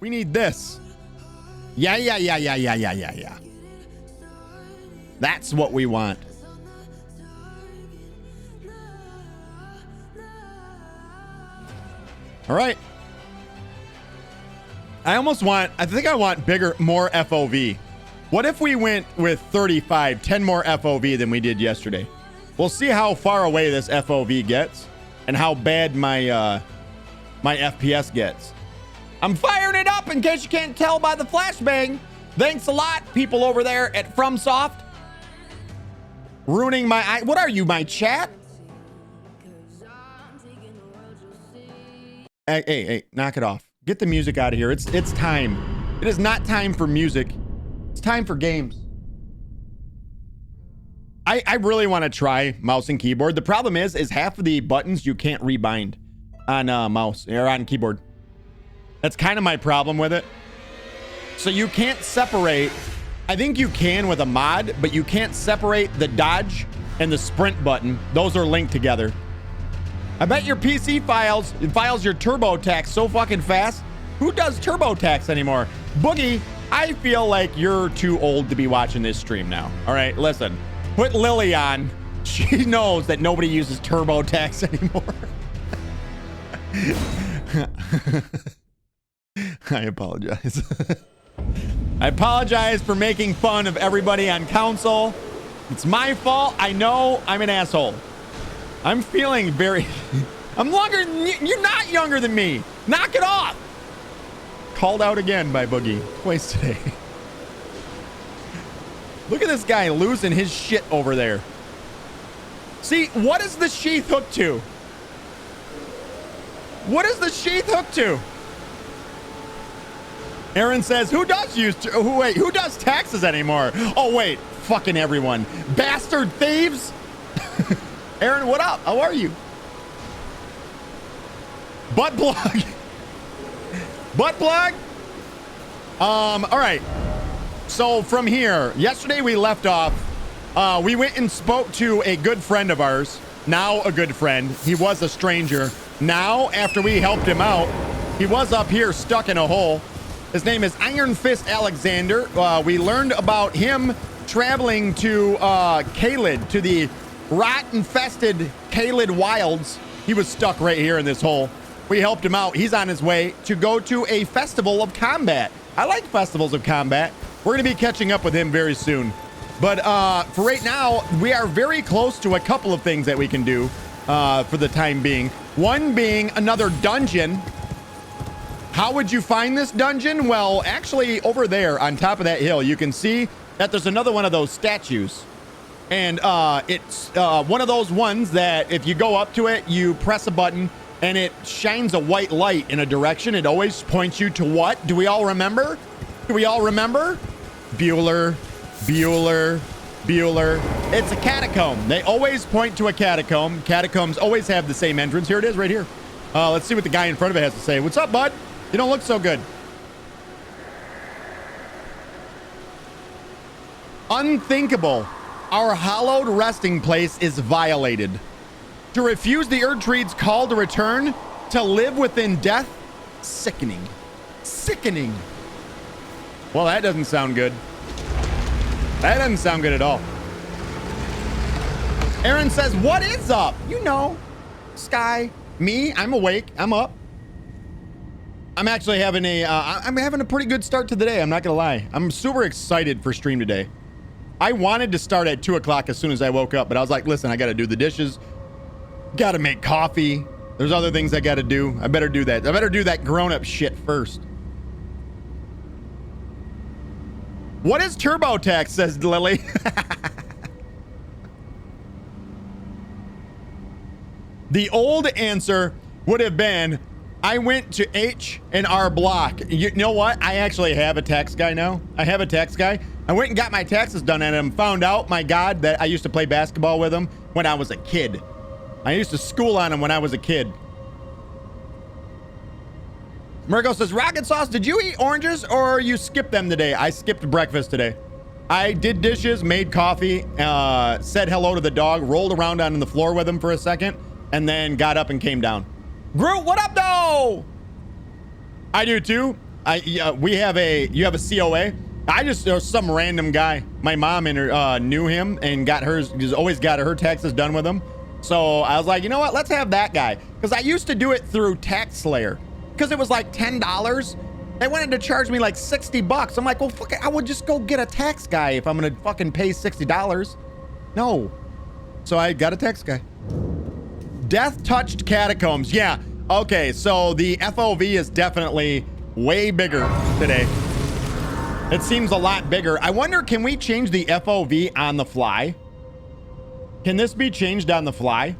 We need this. Yeah. That's what we want. All right. I think I want bigger, more FOV. What if we went with 35, 10 more FOV than we did yesterday? We'll see how far away this FOV gets and how bad my my FPS gets. I'm firing it up in case you can't tell by the flashbang. Thanks a lot, people over there at FromSoft. Ruining my eye. What are you, my chat? Hey, knock it off. Get the music out of here. It's time. It is not time for music. It's time for games. I really want to try mouse and keyboard. The problem is half of the buttons you can't rebind on mouse or on keyboard. That's kind of my problem with it. So you can't separate. I think you can with a mod, but you can't separate the dodge and the sprint button. Those are linked together. I bet your PC files your TurboTax so fucking fast. Who does TurboTax anymore? Boogie, I feel like you're too old to be watching this stream now. All right, listen. Put Lily on. She knows that nobody uses TurboTax anymore. I apologize. I apologize for making fun of everybody on console. It's my fault. I know I'm an asshole. I'm feeling very... I'm longer than you. You're not younger than me. Knock it off. Called out again by Boogie twice today. Look at this guy losing his shit over there. See, what is the sheath hooked to? What is the sheath hooked to? Aaron says, who does taxes anymore? Oh, wait. Fucking everyone. Bastard thieves. Aaron, what up? How are you? Butt plug. Butt plug. All right. So from here, yesterday we left off. We went and spoke to a good friend of ours. Now a good friend. He was a stranger. Now, after we helped him out, he was up here stuck in a hole. His name is Iron Fist Alexander. We learned about him traveling to Caelid, to the rot-infested Caelid wilds. He was stuck right here in this hole. We helped him out. He's on his way to go to a festival of combat. I like festivals of combat. We're going to be catching up with him very soon. But for right now, we are very close to a couple of things that we can do for the time being. One being another dungeon. How would you find this dungeon? Well, actually, over there on top of that hill, you can see that there's another one of those statues. And it's one of those ones that if you go up to it, you press a button and it shines a white light in a direction. It always points you to what? Do we all remember? Do we all remember? Bueller. It's a catacomb. They always point to a catacomb. Catacombs always have the same entrance. Here it is right here. Let's see what the guy in front of it has to say. What's up, bud? You don't look so good. Unthinkable. Our hallowed resting place is violated. To refuse the Erdtree's call to return, to live within death, sickening. Sickening. Well, that doesn't sound good. That doesn't sound good at all. Aaron says, what is up? You know, Sky, me, I'm awake, I'm up. I'm actually having I'm having a pretty good start to the day. I'm not gonna lie. I'm super excited for stream today. I wanted to start at 2 o'clock as soon as I woke up, but I was like, listen, I got to do the dishes. Got to make coffee. There's other things I got to do. I better do that. I better do that grown-up shit first. What is TurboTax, says Lily. The old answer would have been, I went to H&R Block. You know what? I actually have a tax guy now. I have a tax guy. I went and got my taxes done on him. Found out, my God, that I used to play basketball with him when I was a kid. I used to school on him when I was a kid. Mirko says, Rockitsauce, did you eat oranges or you skipped them today? I skipped breakfast today. I did dishes, made coffee, said hello to the dog, rolled around on the floor with him for a second, and then got up and came down. Groot, what up, though? I do too. You have a COA? I just, some random guy. My mom knew him and got hers, always got her taxes done with him. So I was like, you know what? Let's have that guy. Because I used to do it through Tax Slayer. Because it was like $10. They wanted to charge me like 60 bucks. I'm like, well, fuck it. I would just go get a tax guy if I'm going to fucking pay $60. No. So I got a tax guy. Death Touched Catacombs. Yeah. Okay. So the FOV is definitely way bigger today. It seems a lot bigger. I wonder, can we change the FOV on the fly? Can this be changed on the fly?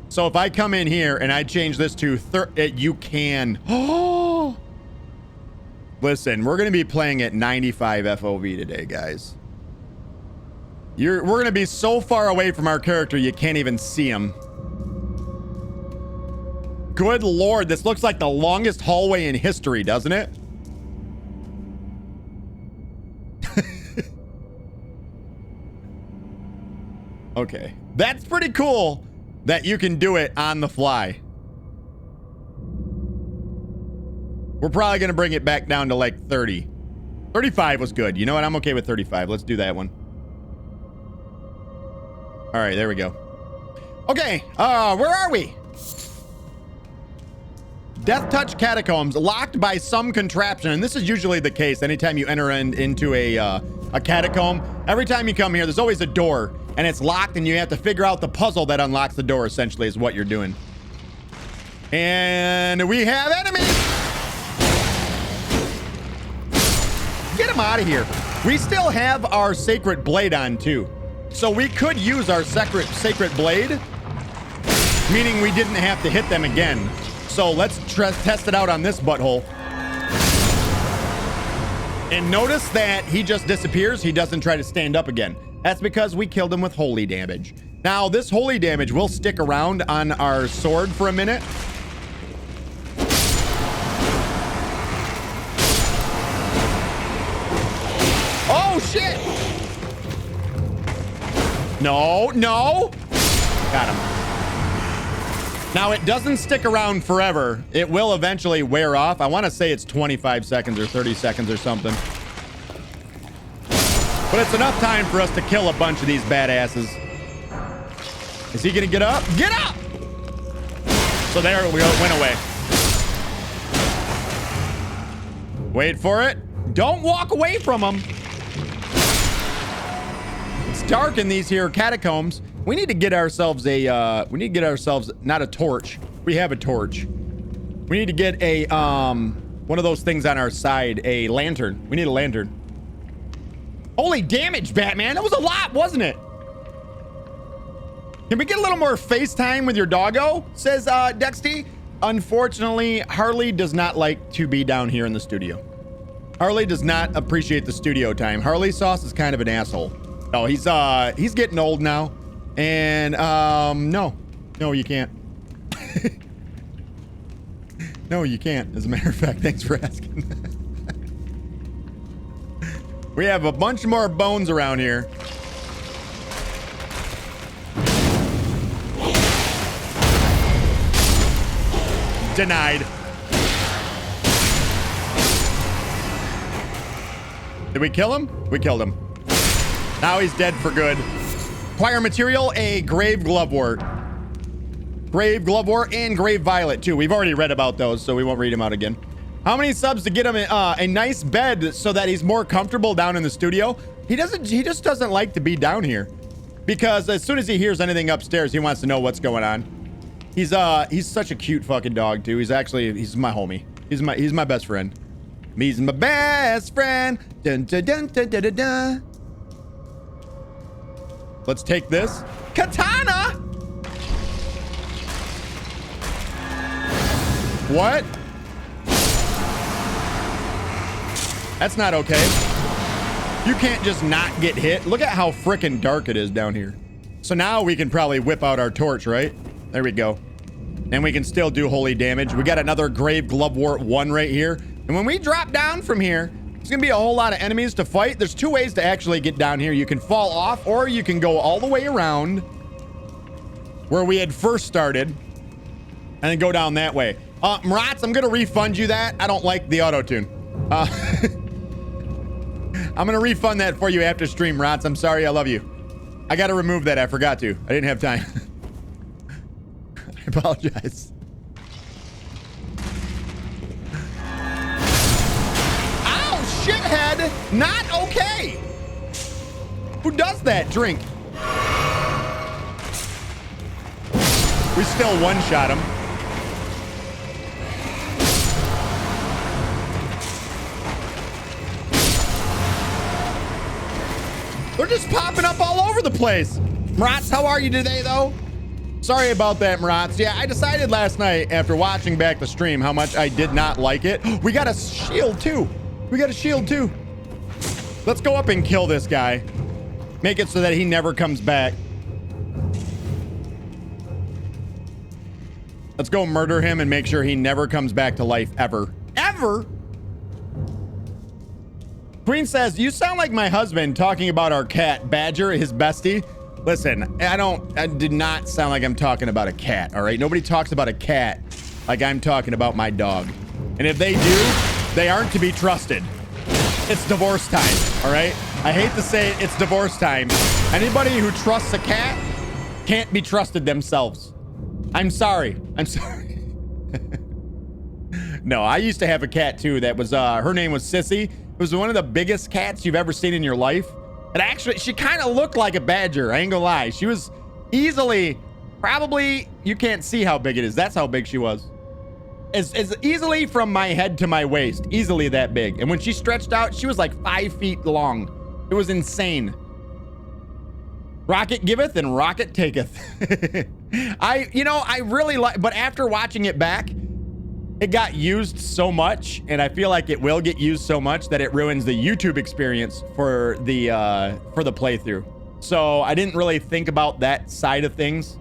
So if I come in here and I change this to you can. Oh, listen, we're going to be playing at 95 FOV today, guys. We're going to be so far away from our character, you can't even see him. Good Lord, this looks like the longest hallway in history, doesn't it? Okay, that's pretty cool that you can do it on the fly. We're probably going to bring it back down to like 30. 35 was good. You know what? I'm okay with 35. Let's do that one. All right, there we go. Okay, where are we? Death Touch Catacombs, locked by some contraption. And this is usually the case anytime you enter into a catacomb. Every time you come here, there's always a door. And it's locked, and you have to figure out the puzzle that unlocks the door, essentially, is what you're doing. And we have enemies! Get them out of here. We still have our Sacred Blade on, too. So we could use our Sacred Blade, meaning we didn't have to hit them again. So let's test it out on this butthole. And notice that he just disappears. He doesn't try to stand up again. That's because we killed him with holy damage. Now, this holy damage will stick around on our sword for a minute. Oh, shit! No, no! Got him. Now, it doesn't stick around forever. It will eventually wear off. I want to say it's 25 seconds or 30 seconds or something. But it's enough time for us to kill a bunch of these badasses. Is he gonna get up? Get up! So there we go, it went away. Wait for it. Don't walk away from him. It's dark in these here catacombs. We need to get ourselves not a torch. We have a torch. We need to get a, one of those things on our side, a lantern. We need a lantern. Holy damage, Batman. That was a lot, wasn't it? Can we get a little more FaceTime with your doggo? Says Dexty. Unfortunately, Harley does not like to be down here in the studio. Harley does not appreciate the studio time. Harley Sauce is kind of an asshole. Oh, he's getting old now. And no, you can't. No, you can't. As a matter of fact, thanks for asking that. We have a bunch more bones around here. Denied. Did we kill him? We killed him. Now he's dead for good. Acquire material, a grave glovewort. Grave glovewort and grave violet too. We've already read about those, so we won't read them out again. How many subs to get him a nice bed so that he's more comfortable down in the studio? He just doesn't like to be down here because as soon as he hears anything upstairs, he wants to know what's going on. He's such a cute fucking dog too. He's my homie. He's my best friend. He's my best friend. Dun, dun, dun, dun, dun, dun, dun. Let's take this katana. What? That's not okay. You can't just not get hit. Look at how freaking dark it is down here. So now we can probably whip out our torch, right? There we go. And we can still do holy damage. We got another Grave Glovewort 1 right here. And when we drop down from here, there's gonna be a whole lot of enemies to fight. There's two ways to actually get down here. You can fall off, or you can go all the way around where we had first started and then go down that way. Marats, I'm gonna refund you that. I don't like the auto-tune. I'm gonna refund that for you after stream, Marats. I'm sorry, I love you. I gotta remove that, I forgot to. I didn't have time. I apologize. Ow, shithead! Not okay! Who does that? Drink. We still one-shot him. They're just popping up all over the place. Marats, how are you today, though? Sorry about that, Marats. Yeah, I decided last night after watching back the stream how much I did not like it. We got a shield, too. We got a shield, too. Let's go up and kill this guy. Make it so that he never comes back. Let's go murder him and make sure he never comes back to life ever. Ever? Queen says, you sound like my husband talking about our cat, Badger, his bestie. Listen, I did not sound like I'm talking about a cat, all right? Nobody talks about a cat like I'm talking about my dog. And if they do, they aren't to be trusted. It's divorce time, all right? I hate to say it, it's divorce time. Anybody who trusts a cat can't be trusted themselves. I'm sorry. I'm sorry. No, I used to have a cat too that was, her name was Sissy. It was one of the biggest cats you've ever seen in your life. And actually, she kind of looked like a badger. I ain't gonna lie. She was easily, probably, you can't see how big it is. That's how big she was. As easily from my head to my waist. Easily that big. And when she stretched out, she was like 5 feet long. It was insane. Rocket giveth and rocket taketh. I really like, but after watching it back, it got used so much, and I feel like it will get used so much that it ruins the YouTube experience for the playthrough. So I didn't really think about that side of things,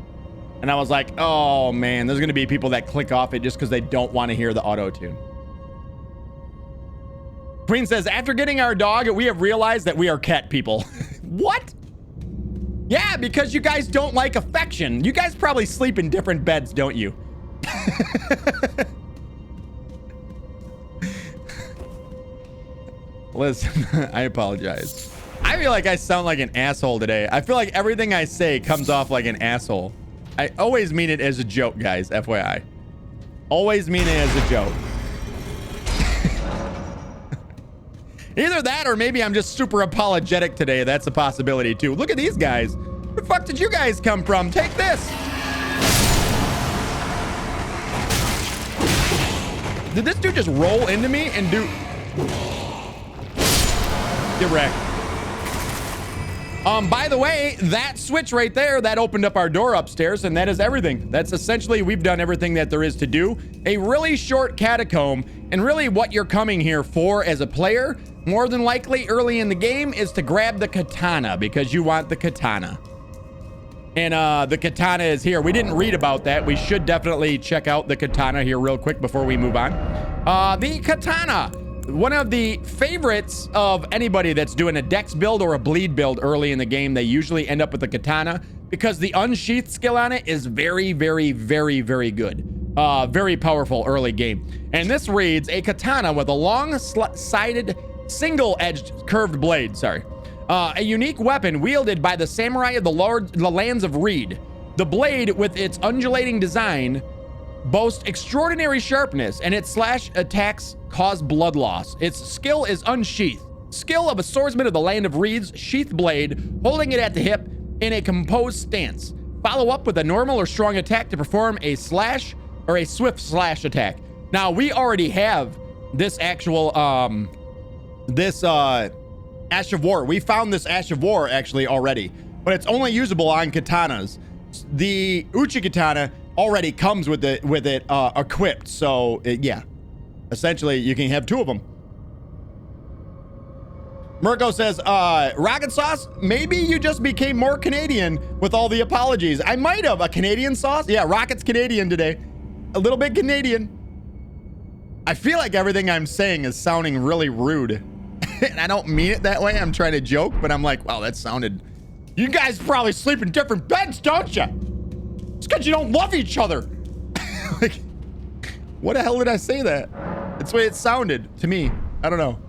and I was like, oh man, there's gonna be people that click off it just because they don't want to hear the auto-tune. Queen says, after getting our dog, we have realized that we are cat people. What? Yeah, because you guys don't like affection. You guys probably sleep in different beds, don't you? Listen, I apologize. I feel like I sound like an asshole today. I feel like everything I say comes off like an asshole. I always mean it as a joke, guys, FYI. Always mean it as a joke. Either that or maybe I'm just super apologetic today. That's a possibility too. Look at these guys. Where the fuck did you guys come from? Take this. Did this dude just roll into me and do... Get wrecked. By the way, that switch right there, that opened up our door upstairs, and that is everything. That's essentially, we've done everything that there is to do. A really short catacomb, and really what you're coming here for as a player, more than likely early in the game, is to grab the katana, because you want the katana. And the katana is here. We didn't read about that. We should definitely check out the katana here real quick before we move on. The katana. One of the favorites of anybody that's doing a dex build or a bleed build early in the game, they usually end up with the katana because the unsheath skill on it is very, very, very, very good. Very powerful early game. And this reads, a katana with a long-sided, single-edged curved blade, a unique weapon wielded by the samurai of the lands of Reed. The blade, with its undulating design, boasts extraordinary sharpness, and its slash attacks cause blood loss. Its skill is unsheath. Skill of a swordsman of the land of Reeds, sheath blade, holding it at the hip in a composed stance. Follow up with a normal or strong attack to perform a slash or a swift slash attack. Now, we already have this actual, Ash of War. We found this Ash of War actually already, but it's only usable on katanas. The Uchi katana already comes with it equipped, so yeah, essentially you can have two of them. Mirko says, Rockitsauce, maybe you just became more Canadian with all the apologies. I might have. A Canadian sauce? Yeah, Rocket's Canadian today. A little bit Canadian. I feel like everything I'm saying is sounding really rude. And I don't mean it that way. I'm trying to joke, but I'm like, wow, that sounded... You guys probably sleep in different beds, don't you? It's because you don't love each other. Like, What the hell did I say that? That's the way it sounded to me. I don't know.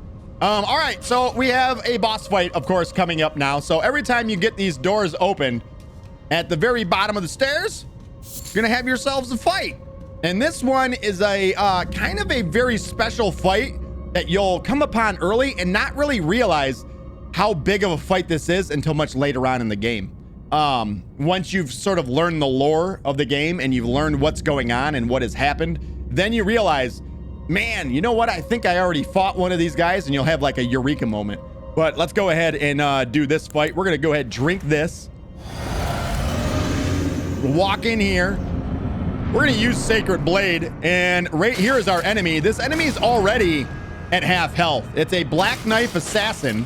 All right, so we have a boss fight, of course, coming up now. So every time you get these doors open at the very bottom of the stairs, you're gonna have yourselves a fight. And this one is a kind of a very special fight that you'll come upon early and not really realize how big of a fight this is until much later on in the game. Once you've sort of learned the lore of the game and you've learned what's going on and what has happened, then you realize, man, you know what? I think I already fought one of these guys, and you'll have like a eureka moment. But let's go ahead and do this fight. We're gonna go ahead and drink this. Walk in here. We're gonna use Sacred Blade, and right here is our enemy. This enemy is already at half health. It's a Black Knife Assassin.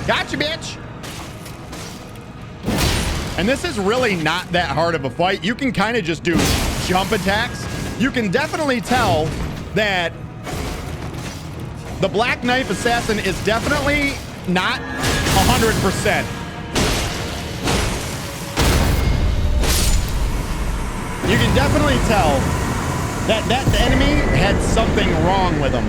Gotcha, bitch. And this is really not that hard of a fight. You can kind of just do jump attacks. You can definitely tell that the Black Knife Assassin is definitely not 100%. You can definitely tell that the enemy had something wrong with them,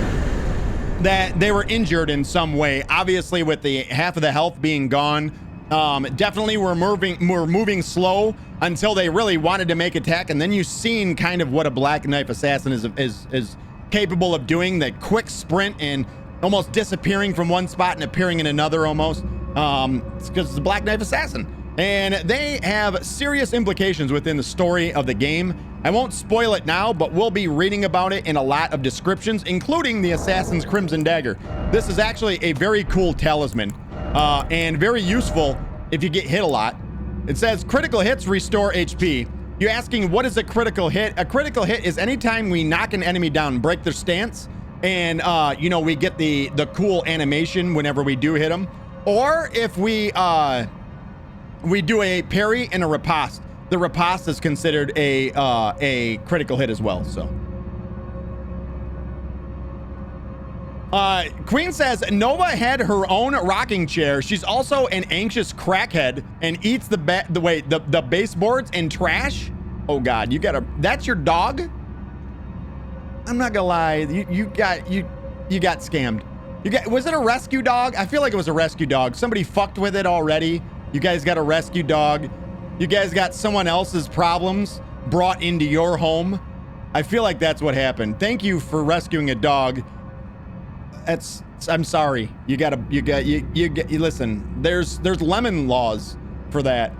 that they were injured in some way. Obviously, with the half of the health being gone, definitely we're moving slow until they really wanted to make attack, and then you've seen kind of what a Black Knife Assassin is capable of doing. That quick sprint and almost disappearing from one spot and appearing in another almost. It's because it's a Black Knife Assassin. And they have serious implications within the story of the game. I won't spoil it now, but we'll be reading about it in a lot of descriptions, including the Assassin's Crimson Dagger. This is actually a very cool talisman, and very useful if you get hit a lot. It says critical hits restore HP. You're asking, what is a critical hit? A critical hit is anytime we knock an enemy down, break their stance, and you know, we get the cool animation whenever we do hit them. Or if we do a parry and a riposte. The riposte is considered a critical hit as well. So, Queen says Nova had her own rocking chair. She's also an anxious crackhead and eats the baseboards and trash. Oh God, that's your dog? I'm not gonna lie, you got scammed. Was it a rescue dog? I feel like it was a rescue dog. Somebody fucked with it already. You guys got a rescue dog. You guys got someone else's problems brought into your home. I feel like that's what happened. Thank you for rescuing a dog. I'm sorry. You listen, there's lemon laws for that.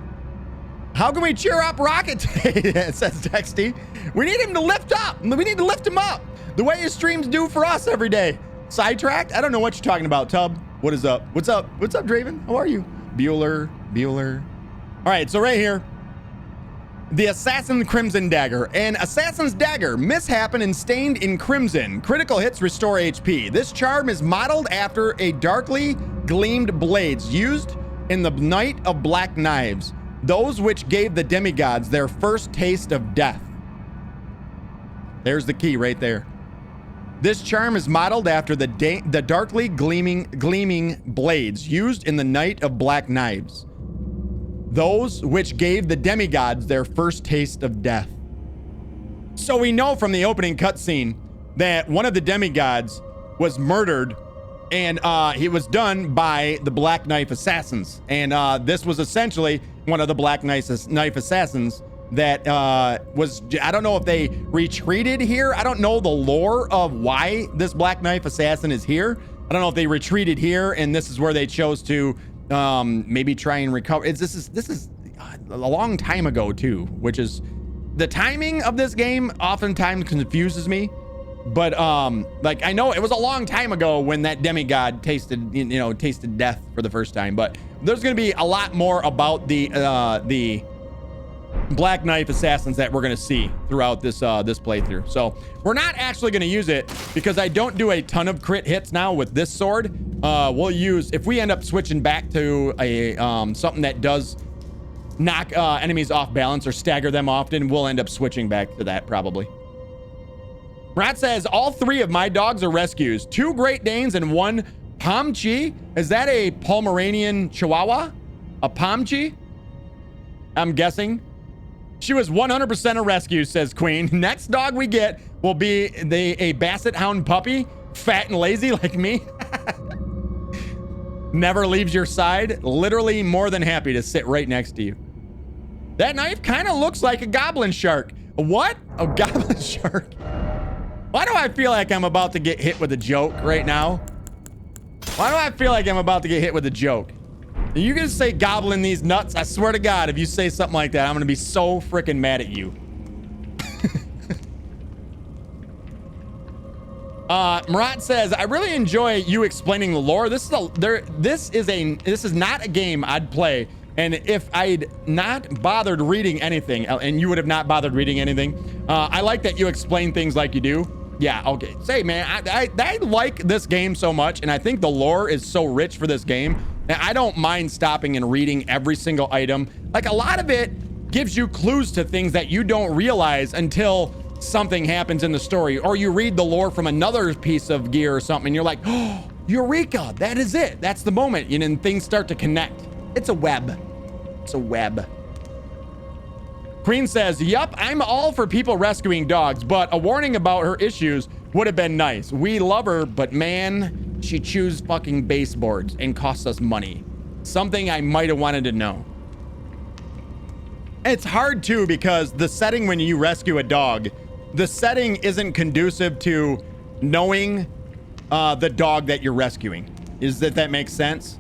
How can we cheer up Rocket today? Says Dexty. We need him to lift up. We need to lift him up the way his streams do for us every day. Sidetracked? I don't know what you're talking about, Tub. What is up? What's up? What's up, Draven? How are you? Bueller. All right, so right here, the Assassin Crimson Dagger. An Assassin's Dagger, mishappen and stained in crimson. Critical hits restore HP. This charm is modeled after a darkly gleamed blades used in the Night of Black Knives, those which gave the demigods their first taste of death. There's the key right there. This charm is modeled after the darkly gleaming blades used in the Night of Black Knives, those which gave the demigods their first taste of death. So we know from the opening cutscene that one of the demigods was murdered, and he was done by the Black Knife Assassins. And this was essentially one of the Black Knife Assassins that was, I don't know if they retreated here. I don't know the lore of why this Black Knife Assassin is here. I don't know if they retreated here and this is where they chose to maybe try and recover. This is a long time ago too, which is, the timing of this game oftentimes confuses me. But like, I know it was a long time ago when that demigod tasted death for the first time. But there's going to be a lot more about the Black Knife Assassins that we're going to see throughout this playthrough. So we're not actually going to use it because I don't do a ton of crit hits now with this sword. We'll use, if we end up switching back to a something that does knock enemies off balance or stagger them often, we'll end up switching back to that probably. Rat says all three of my dogs are rescues, 2 Great Danes and 1 Pomchi. Is that a Pomeranian Chihuahua? A Pomchi? I'm guessing. She was 100% a rescue, says Queen. Next dog we get will be a basset hound puppy, fat and lazy like me. Never leaves your side. Literally more than happy to sit right next to you. That knife kind of looks like a goblin shark. What? A goblin shark? Why do I feel like I'm about to get hit with a joke right now? Why do I feel like I'm about to get hit with a joke? Are you gonna say goblin these nuts? I swear to God, if you say something like that, I'm gonna be so freaking mad at you. Murat says, I really enjoy you explaining the lore. This is not a game I'd play. And if I'd not bothered reading anything, and you would have not bothered reading anything, I like that you explain things like you do. Yeah, okay. Say, man, I like this game so much, and I think the lore is so rich for this game. And I don't mind stopping and reading every single item. Like, a lot of it gives you clues to things that you don't realize until something happens in the story, or you read the lore from another piece of gear or something, and you're like, oh, Eureka, that is it. That's the moment, and then things start to connect. It's a web. It's a web. Queen says, yup, I'm all for people rescuing dogs, but a warning about her issues would have been nice. We love her, but man, she chews fucking baseboards and costs us money. Something I might have wanted to know. It's hard too, because the setting when you rescue a dog, the setting isn't conducive to knowing the dog that you're rescuing. That makes sense?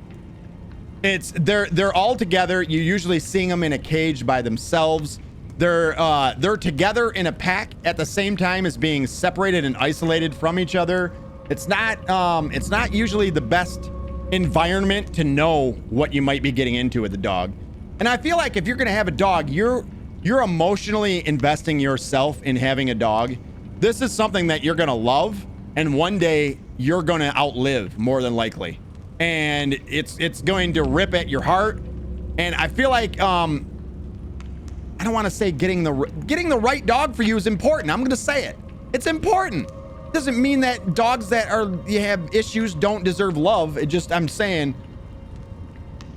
It's they're all together. You're usually seeing them in a cage by themselves. They're together in a pack at the same time as being separated and isolated from each other. It's not usually the best environment to know what you might be getting into with a dog. And I feel like if you're gonna have a dog, you're emotionally investing yourself in having a dog. This is something that you're gonna love, and one day you're gonna outlive, more than likely. And it's going to rip at your heart. And I feel like I don't want to say getting the right dog for you is important. I'm going to say it. It's important. Doesn't mean that dogs that have issues don't deserve love. I'm saying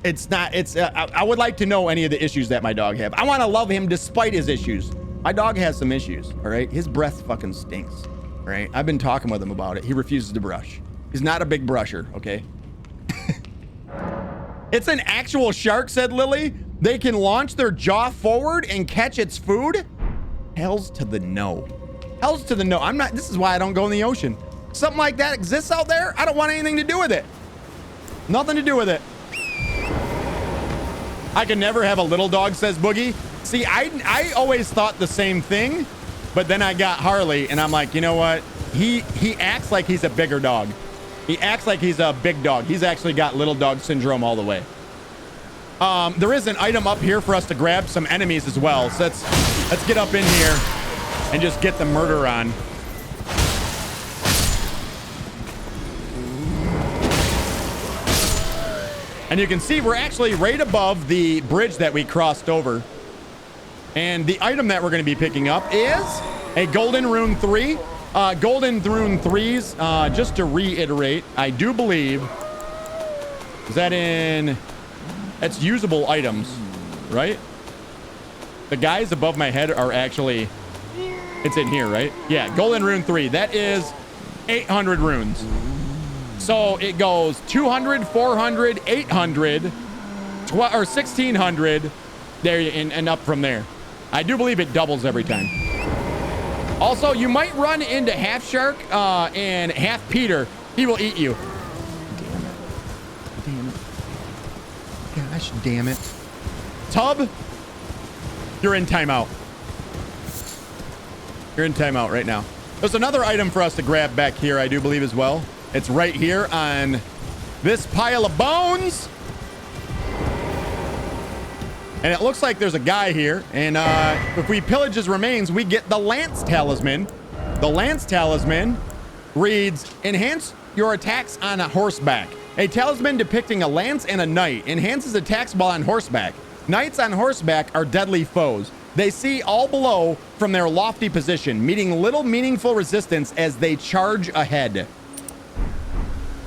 it's not. I would like to know any of the issues that my dog have. I want to love him despite his issues. My dog has some issues. All right, his breath fucking stinks. All right, I've been talking with him about it. He refuses to brush. He's not a big brusher. Okay. It's an actual shark, said Lily. They can launch their jaw forward and catch its food. Hells to the no. Hells to the no. This is why I don't go in the ocean. Something like that exists out there. I don't want anything to do with it. Nothing to do with it. I can never have a little dog, says Boogie. See, I always thought the same thing, but then I got Harley and I'm like, you know what? He acts like he's a bigger dog. He acts like he's a big dog. He's actually got little dog syndrome all the way. There is an item up here for us to grab, some enemies as well. So let's get up in here and just get the murder on. And you can see we're actually right above the bridge that we crossed over. And the item that we're going to be picking up is a Golden Rune 3. Golden Rune 3s, just to reiterate, I do believe, is that in... That's usable items, right? The guys above my head are actually... It's in here, right? Yeah, Golden Rune 3. That is 800 runes. So it goes 200, 400, 800, or 1600, there, and up from there. I do believe it doubles every time. Also, you might run into half shark and half Peter. He will eat you. Damn it. Gosh damn it. Tub, you're in timeout. You're in timeout right now. There's another item for us to grab back here, I do believe as well. It's right here on this pile of bones. And it looks like there's a guy here. And if we pillage his remains, we get the Lance Talisman. The Lance Talisman reads, enhance your attacks on a horseback. A talisman depicting a lance and a knight enhances attacks while on horseback. Knights on horseback are deadly foes. They see all below from their lofty position, meeting little meaningful resistance as they charge ahead.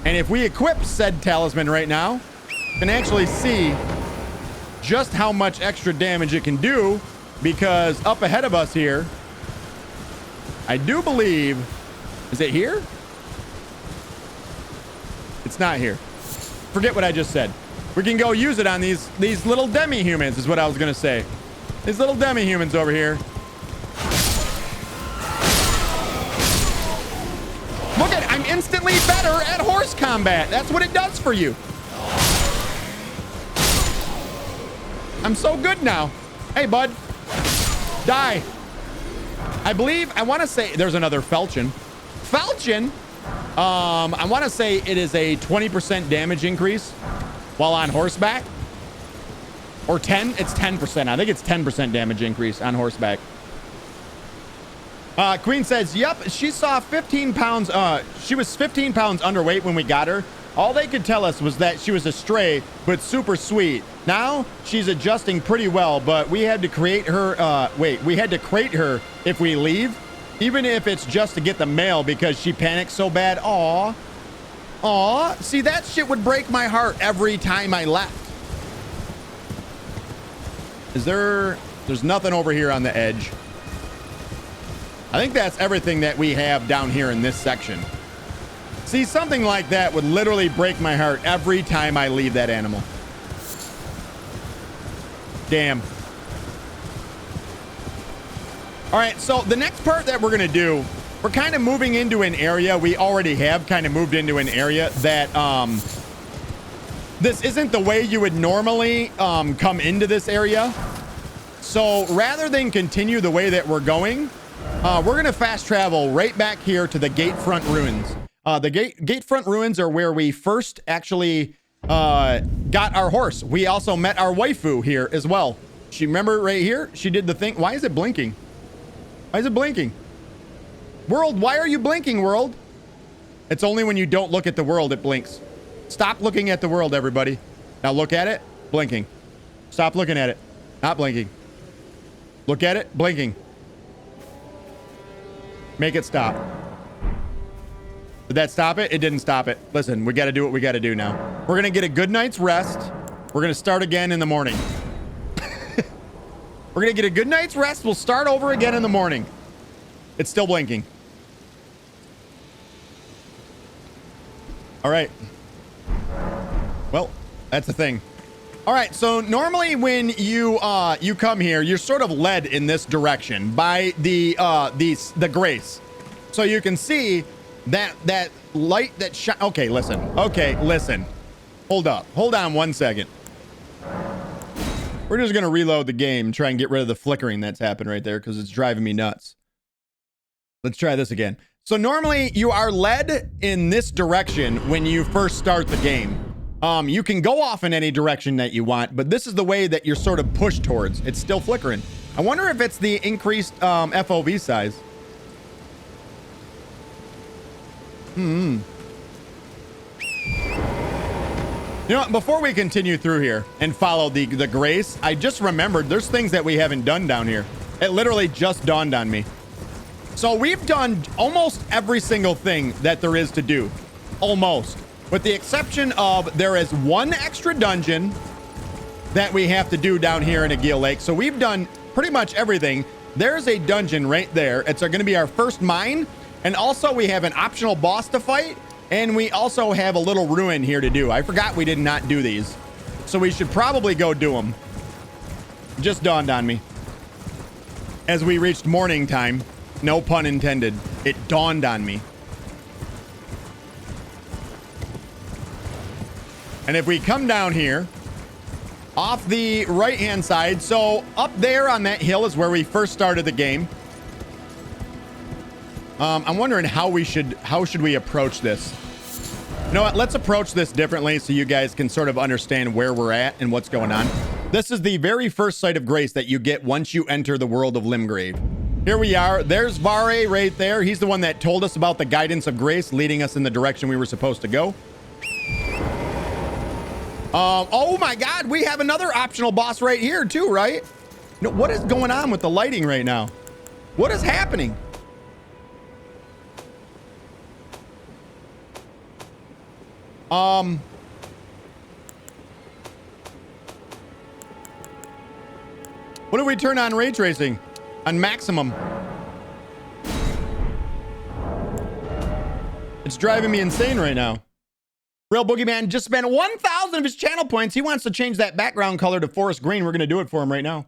And if we equip said talisman right now, you can actually see just how much extra damage it can do, because up ahead of us here, I do believe, is it here? It's not here. Forget what I just said. We can go use it on these little demi-humans is what I was going to say. These little demi-humans over here. Look at, I'm instantly better at horse combat. That's what it does for you. I'm so good now. Hey, bud. Die. I believe, I want to say, there's another falchion. Falchion? I want to say it is a 20% damage increase while on horseback. Or 10? It's 10%. I think it's 10% damage increase on horseback. Queen says, yep, she saw 15 pounds. She was 15 pounds underweight when we got her. All they could tell us was that she was a stray, but super sweet. Now she's adjusting pretty well, but we had to create her. We had to crate her if we leave, even if it's just to get the mail because she panicked so bad. Aw. Aw. See, that shit would break my heart every time I left. There's nothing over here on the edge. I think that's everything that we have down here in this section. See, something like that would literally break my heart every time I leave that animal. Damn. All right, so the next part that we're going to do, we're kind of moving into an area. We already have kind of moved into an area that this isn't the way you would normally come into this area. So rather than continue the way that we're going, we're going to fast travel right back here to the Gatefront Ruins. The Gatefront Ruins are where we first actually got our horse. We also met our waifu here as well. She, remember right here? She did the thing. Why is it blinking? Why is it blinking? World, why are you blinking, world? It's only when you don't look at the world it blinks. Stop looking at the world, everybody. Now look at it, blinking. Stop looking at it, not blinking. Look at it, blinking. Make it stop. Did that stop it? It didn't stop it. Listen, we got to do what we got to do now. We're going to get a good night's rest. We're going to start again in the morning. We're going to get a good night's rest. We'll start over again in the morning. It's still blinking. All right. Well, that's the thing. All right. So normally when you come here, you're sort of led in this direction by the grace. So you can see that light that shine. Okay, listen. Okay, listen. Hold up. Hold on one second. We're just going to reload the game and try and get rid of the flickering that's happened right there because it's driving me nuts. Let's try this again. So normally you are led in this direction when you first start the game. You can go off in any direction that you want, but this is the way that you're sort of pushed towards. It's still flickering. I wonder if it's the increased FOV size. You know what, before we continue through here and follow the grace, I just remembered there's things that we haven't done down here. It literally just dawned on me. So we've done almost every single thing that there is to do. Almost. With the exception of there is one extra dungeon that we have to do down here in Aguil Lake. So we've done pretty much everything. There's a dungeon right there. It's going to be our first mine. And also we have an optional boss to fight. And we also have a little ruin here to do. I forgot we did not do these. So we should probably go do them. Just dawned on me. As we reached morning time, no pun intended, it dawned on me. And if we come down here, off the right-hand side, so up there on that hill is where we first started the game. I'm wondering how should we approach this? You know what? Let's approach this differently so you guys can sort of understand where we're at and what's going on. This is the very first sight of grace that you get once you enter the world of Limgrave. Here we are. There's Vare right there. He's the one that told us about the guidance of grace, leading us in the direction we were supposed to go. Oh my God, we have another optional boss right here too, right? No, what is going on with the lighting right now? What is happening? What if we turn on ray tracing? On maximum. It's driving me insane right now. Real Boogeyman just spent 1,000 of his channel points. He wants to change that background color to forest green. We're going to do it for him right now.